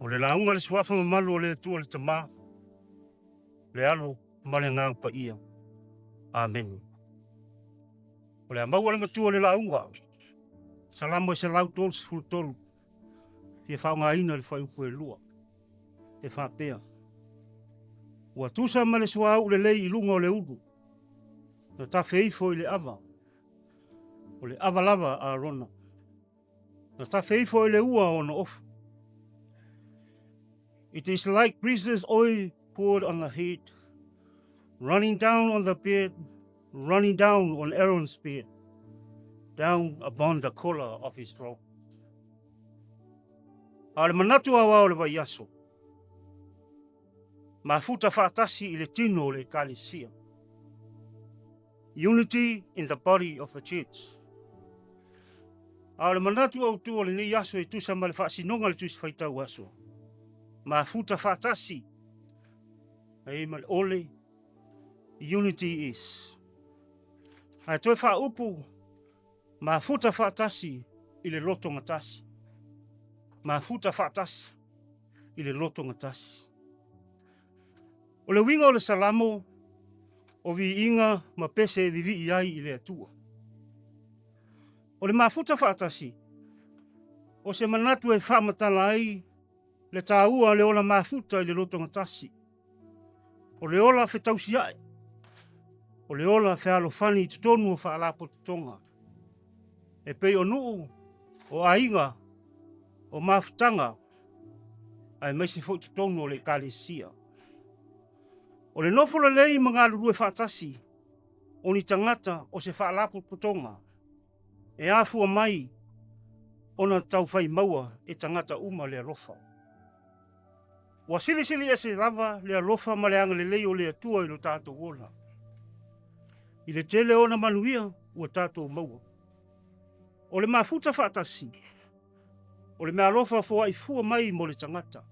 O le launga le suafa mamalu o le tua le tama. Le alo male ngang pa ia. Amen. O le amau alanga tua le launga. Salamo e se lau tolu se fulu tolu. Fia whaunga ina le whai upu e lua. E whapea. Ua tusa ma le sua au le lei ilunga o le udu. Na ta feifo i le ava. O le ava lava a rona. Na ta feifo i le ua o na ofu. It is like precious oil poured on the head, running down on the beard, running down on Aaron's beard, down upon the collar of his robe. A le manatu awa o le vaiaso. Mafuta whaatasi i le tino o le ekalisia. Unity in the body of the church. A le manatu au tu o le ni aso e tusa ma le whaasinonga le tusi whaitau aso. Mafuta whaatasi. Ei ma le ole. Unity is. Ai toi wha upu. Mafuta whaatasi i le loto ngatasi. Mafuta whaatasi i le loto ngatasi. O le winga o le salamo o vi inga ma pese vivi iai i le atua. O le mafuta whaatasi o se manatu e whaamatala ai le tāua le ola mafuta i le loto ngatasi. O le ola whetausi ai. O le ola whialo whani i tutonu o whaalapo tutonga. E pei o nuu o ainga o mafutanga ai meisi fo tutonu o le kalesia. O le nofolo lei mga lurue whaatasi o ni tangata o se whaalapo tutonga. E afua mai o na tau whai maua e tangata uma le alofa. Wa sili sili e se lava le alofa ma le anga le lei o le atua i lo tātou wola. I le tele o na manuia ua tātou maua. O le mafuta whaatasi. O le mea alofa fua i fua mai mo le tangata.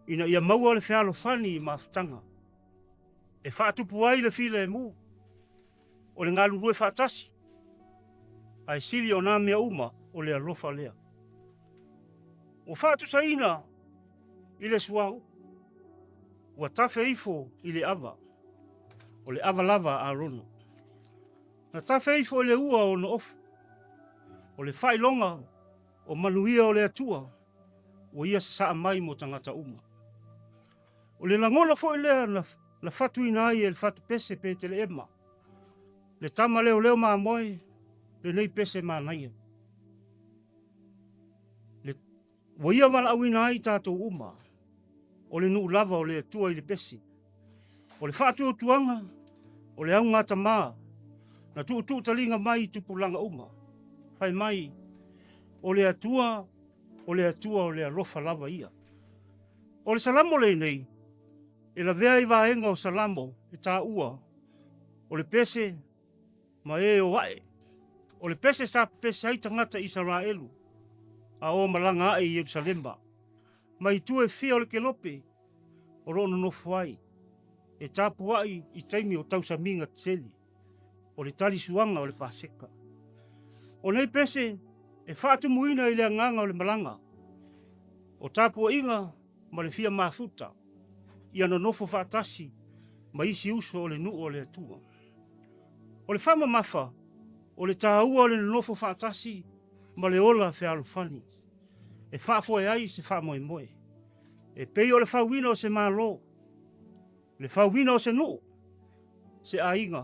Ina ia maua le whialo whani i mafutanga. E whaatupu ai le file e mu. O le ngalu rue whaatasi. Ai sili o nā mea uma o le alofa lea. O whaatu saina i le suau. Ua tafe ifo i le ava. O le ava lava a rono. Na tafe ifo i le ua o na ofu. O le whailonga o manuia o le atua. O ia sa saa mai mo tangata uma. O le langola fo i lea na fatu ina ai e le fatu pese pe te le ema. Le tama leo leo maa moe, le nei pese maa naia. O ia wala au ina ai tātou uma. O le nuu lava o le atua i le pese. O le fatu o tuanga, o le au ngata maa. Na tu talinga mai tupulanga uma. Fai mai, o le atua o le alofa lava ia. O le salamo le nei, e la vea i vaenga o salamo, e tā ua, o le pese, ma e o wae. O le pese sa pese ai tangata Israelu, a o malanga ai i Yerusalemba. Ma i tue fia o le kelope, o rono no fuai, e tāpu ai i taimi o tausa minga tseli, o le tali suanga o le paseka. O nei pese, e whaatu muina i le nganga o le malanga, o tāpu inga, ma le fia mafuta, i ano nofo whaatasi, ma isi uso o le nuu o le atua. O le whama mafa, o le tāua o le nofo whaatasi, ma le ola whialo whani. E whaafo e ai se wha moe moe. E pei o le whauwina o se malo, le whauwina o se nuu, se ainga,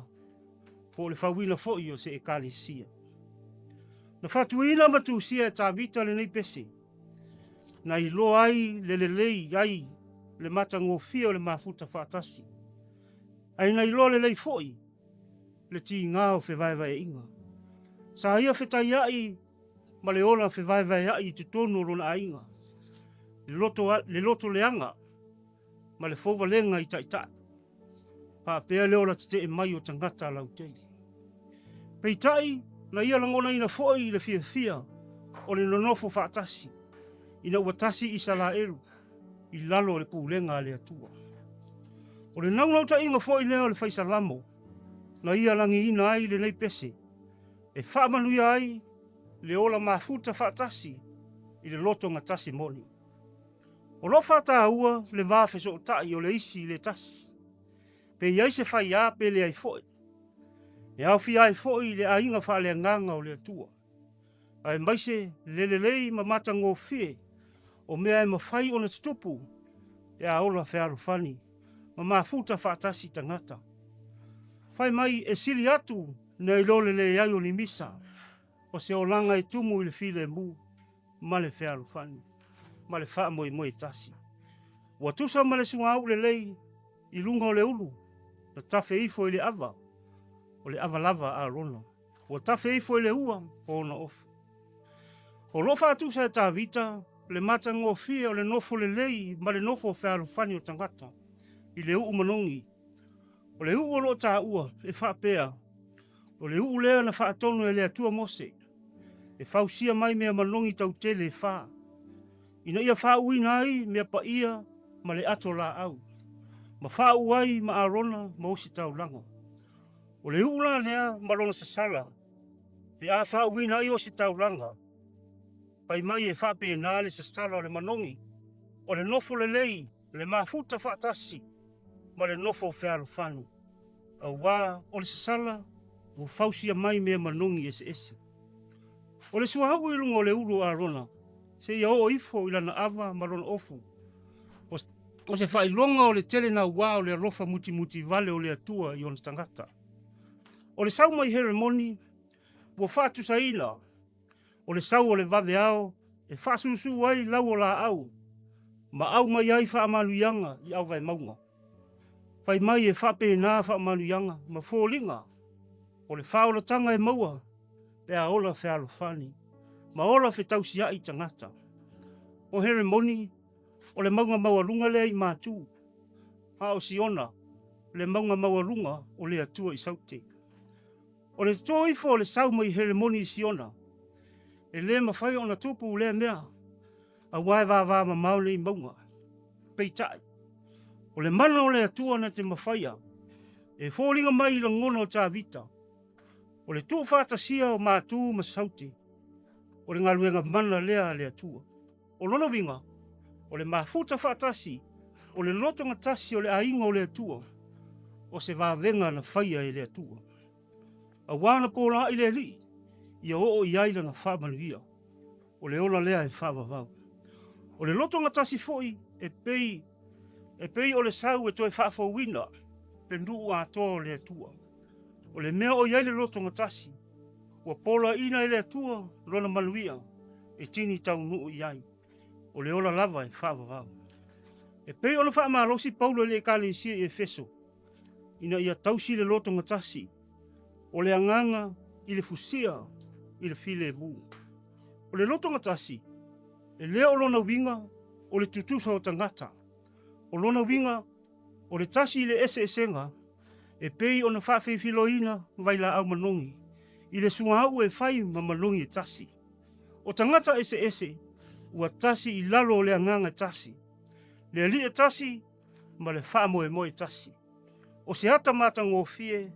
po le whauwina foi o se ekalesia. Na whatuina matusia e tāwita le nei pese, na i lo ai le lei ai le mata ngofia o le mafuta whaatasi. Ai na i lo le lei foi, le ti ngā o whewaiwai inga. Sa ia whetai ai, ma le ola whewaiwai ai te tono rona ainga. Le loto leanga, ma le fowa lenga i taitai. Pa pea le ola te e mai o tangata lau teili. Peitai, na ia langona ina foi le fia o le nonofo whaatasi. Ina uatasi i Salaelu, i lalo le pulenga le atua. O le naunau ta inga foi leo le whaisalamo, na ia langi ina ai le nei pese, e whaamanuia ai le ola mafuta whaatasi i le loto ngatasi moni. O lo fata ua le vafe so tai o le isi le tas. Pe iai se fai a pe le ai foi. E au fi ai foi le ainga fa le nganga o le atua. Ai maise lelelei ma mata ngō fie. O mea e mawhai o na stupu. E a ola whea fani. Ma mafuta whaatasi tangata. Whai mai e siri atu na ilole le iai o ni misa. O se o langa e tumu i le file mu. Ma le whea fani. Ma le wha moi tasi. Wa tusa ma le sunga au le lei. I lunga o le ulu. Na tafe ifo i le ava. O le ava lava a rona. Wa tafe ifo i le ua o na ofu. O lofa tusa e ta vita. Le mata ngō fia o le nofo le lei. Ma le nofo whea fani o tangata. I le uu manongi. O le uu o lo ta ua. E wha pea. O le uu lea na wha atonu e le atua mose. E whausia mai mea manongi tau tele e wha. Ina ia wha uina ai mea pa ia ma le ato la au. Ma wha uai ma arona ma osi tau langa. O le ula lea malona sasala. Pe a wha uina ai osi tau langa. Pai mai e wha pe nā le sasala o le manongi. O le nofo le lei, le mafuta wha tasi. Ma le nofo whea fanu. A wā o le sasala, o whausia mai mea manongi ese ese. O le suahau i lunga o le ulu a rona. Se ia o ifo ilana ava marona ofu. O se whailonga o le tele na wā o le rofa muti vale o le atua i ona tangata. O le sau mai heremoni, o whātu sa ina. O le sau o le vave ao, e whāsusu ai lau o la au. Ma au mai ai wha amanuianga i au vai maunga. Pai mai e whape nā wha amanuianga, ma fōlinga. O le whaola tanga e maua, pe a ola whealo whani. Ma ola whe tausia i tangata. O heremoni, o le maunga maua lea i mātū. Ha o siona, le maunga maua lunga o le atua i saute. O le toifo o le sauma i heremoni i siona. E le mawhai o na tupu le mea. A wai wā ma maule i maunga. Peitai. O le mana o le atua na te mawhaia. E fōlinga mai i la ngono o tā vita. O le tū whātasia o mātū ma saute. O le ngaluenga mana lea le atua. O lona winga. O le mafuta whaatasi. O le lotonga tasi o le ainga o le atua. O se wāwenga na whaia i le atua. A wana pōla i le li. Ia o i aila na whamanuia. O le ola lea e whawawau. O le lotonga tasi foi e pei o le sau e toi whawawina. Pe nuu a toa le atua. O le mea o i aile lotonga tasi. Ua pola ina i le atua lona manuia. E tini tau nuu i ai. O le ola lava e whawawau. E pei ona whaamalosi paulo le kale isia i Efeso. Ina ia tausi le lotonga tasi. O le anganga i le fusia i le file mu. O le lotonga tasi. E lea o lona winga o le tutusa o tangata. O lona winga o le tasi i le ese esenga. E pei ona whawhifiloina vai la au manongi. I le sungahau e whai ma manongi e tasi. O tangata ese ese. Ua tasi i lalo o le anganga tasi. Le li e tasi ma le wha moe tasi. O se hata mata ngō fie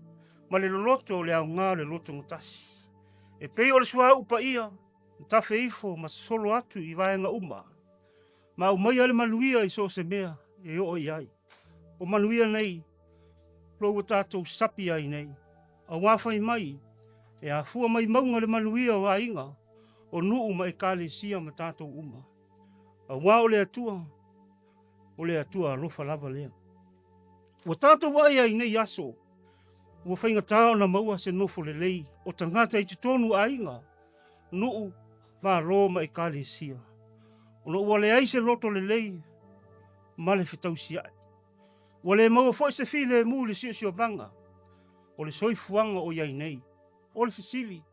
ma le loloto le au ngā le loto ngotasi. E pei o le sua upa ia, tafe ifo ma solo atu i vaenga uma. Ma umai ale manuia i so se mea e o i ai. O manuia nei, lo tatou sapi ai nei. A wafai mai, e a fua mai maunga le manuia o ainga, o nuu ma e kale sia ma tatou uma. A wa o le atua rofa lava lea. O tatou vai ai nei aso, ua whainga tāo na maua se nofo le lei, o tangata i te tonu ainga, nuu ma roma e kale sia. O no ua le ai se loto le lei, ma le whetau siai. Ua le maua foi se file mu le sio banga, o le soifuanga o iai nei, o le fisili,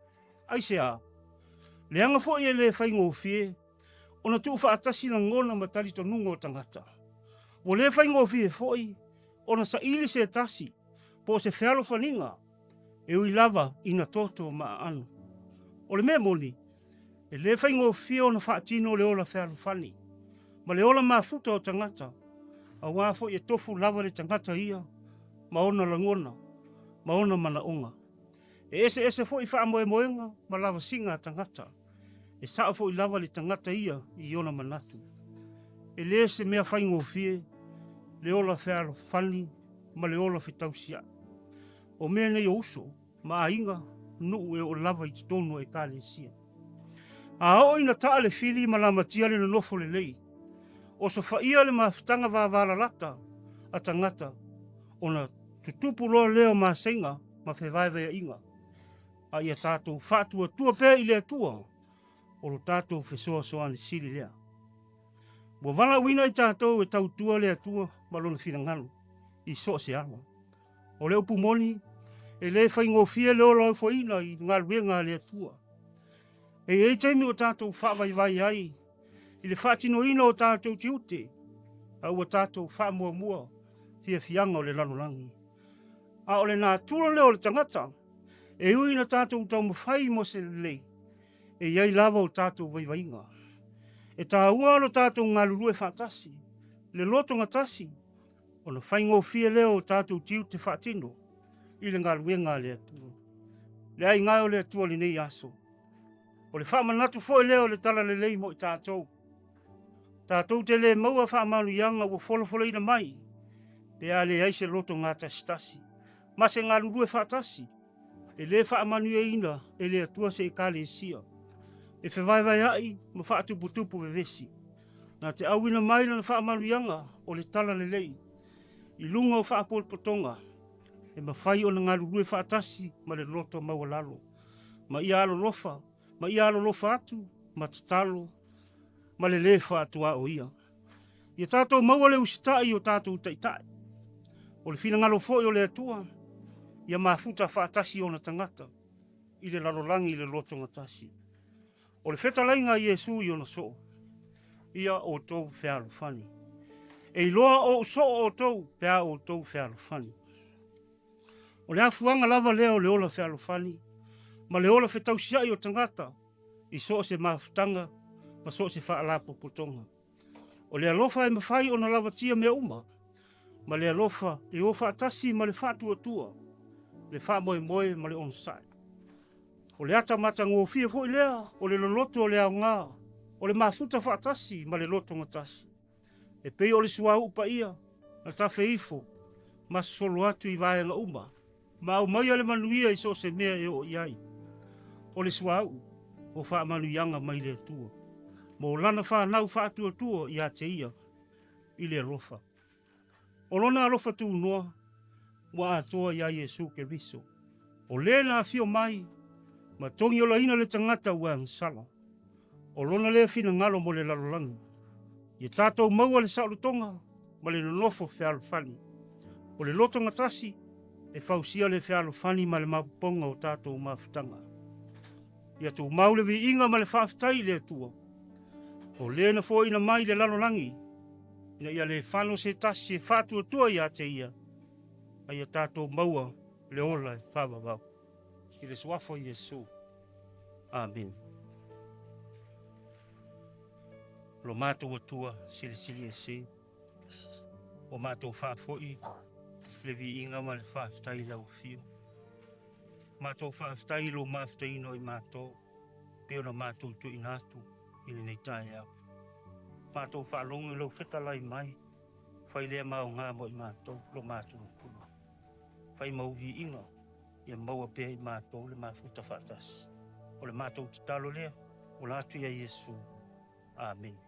ai se a. Le anga foi e le whainga o fie, o na tuu whaatasi na ngona matari to nunga o tangata. Ua le whainga o fie foi, o na sa ili se tasi, po se whealo whaninga, e ui lava ina toto ma anu. O le mea moni, e le whainga o fie o na whaatino le ola whealo whani, ma le ola mafuta o tangata, a wafo e tofu lava le tangata ia, ma ona langona, ma ona mana onga. E ese fo i wha moenga, ma lava singa tangata, e saa fo i lava le tangata ia i ona manatu. e le se mea whaingofie, le ola whea whani, ma le ola whetausia. O mea nei oso, ma a inga, nuu e o lava i tonu e kāle sia. A o ina taa le whili ma la matia le nofo le lei. O so whaia le mawhitanga wāwara lata, a tangata, o na tutupu loa leo ma senga, ma whewaiwea inga. A ia tātou whātua tua pē i lea tua, o lo tātou whesoa soani sili lea. Mo wala wina i tātou e tau tua lea tua, ma lona whirangano, i so se ala. O leo pumoni, e le whaingofia leo lau whaina i ngā ruenga lea tua. E taimi o tātou whawaiwai ai, i le whātino ina o tātou tiute, a ua tātou whamua mua, fia fianga o le lalolangi. A o le nā tura leo le tangata, e ui na tātou tau mawhai mo se lei, e iai lava o tātou waiwainga. E tā ua alo tātou ngā lulue whātasi, le loto ngatasi, o na whaingofia leo o tātou tiute whātino, i le ngā ruenga lea tua. Le ai ngai o lea tua li nei aso. O le whamanatu fo leo le tala le lei mo i tātou. Tātou te le maua whamanu ianga ua wholofolo ina mai. Pe a le aise loto ngā tasitasi. Ma se ngā lulue whātasi. E le whamanu e ina e le atua se e kāle sia. E whewaiwai ai ma whaatuputupu ve vesi. Nā te awina mai na whamanu ianga o le tala le lei. I lunga o whaapolpotonga. E ma whai o na ngā lulue whātasi ma le loto maua lalo. Ma ia alo lofa. Ma ia alo lofa atu, ma tatalo, ma le whātua o ia. Ia tātou maua le usitai o tātou taitai. O le whina ngalo fōi o le atua, ia mafuta whātasi o na tangata, i le lalolangi i le loto ngatasi. O le whetalainga Iesu i ona so, ia o tau whealofani. E loa o so o tau, pea o tau whealofani. O le afuanga lava leo le ola whealofani, ma le ola whetausiai o tangata, i so se mafutanga, ma so se whaalapo potonga. O le alofa e mawhai o na lavatia mea uma, ma le alofa e o whaatasi ma le whātua tua, le whaamoe moe ma le onsai. O le ata mata ngōwhia fo i lea, o le loloto o le au ngā, o le mafuta whaatasi ma le loto ngatasi. E pei o le sua upa ia, na tawhe ifo, ma solo atu i vāenga uma, ma au mai ale manuia i so se mea e o iai. O le suau, o whaamanu ianga mai le tua. Mo lana whanau whaatua tua i a te ia, i le alofa. O lona alofa tu noa, wa atoa i a Iesu ke riso. O le na fio mai, ma tongi o la ina le tangata ua sala. O lona le fina ngalo mo le lalolangi. I tātou maua le saulotonga, ma le nonofo whealofani. O le loto ngatasi, e fausia le whealofani ma le mapuponga o tātou mafutanga. Ia tō maule vi inga ma le whaafitai le atua. O le na fo ina mai le lalolangi. Ina ia le whano se tasi e whātua tua i a te ia. A ia tātou maua le ola e whawawau. I le swafo Iesu. Amen. Lo mātou atua sili sili e se. O mātou whaafoi. Le vi inga ma le whaafitai lau fio. Mātou whaafitai lo māfitai no i mātou. Peo na mātou tu inatu i le nei tae au. Mātou whaalonga lo whetalai mai. Whai lea mau ngā mo i mātou lo mātou pula. Whai mau vi inga. Ia maua pia i mātou le māfuta whaatas. O le mātou te talo lea. O la atu ia Iesu. Amen.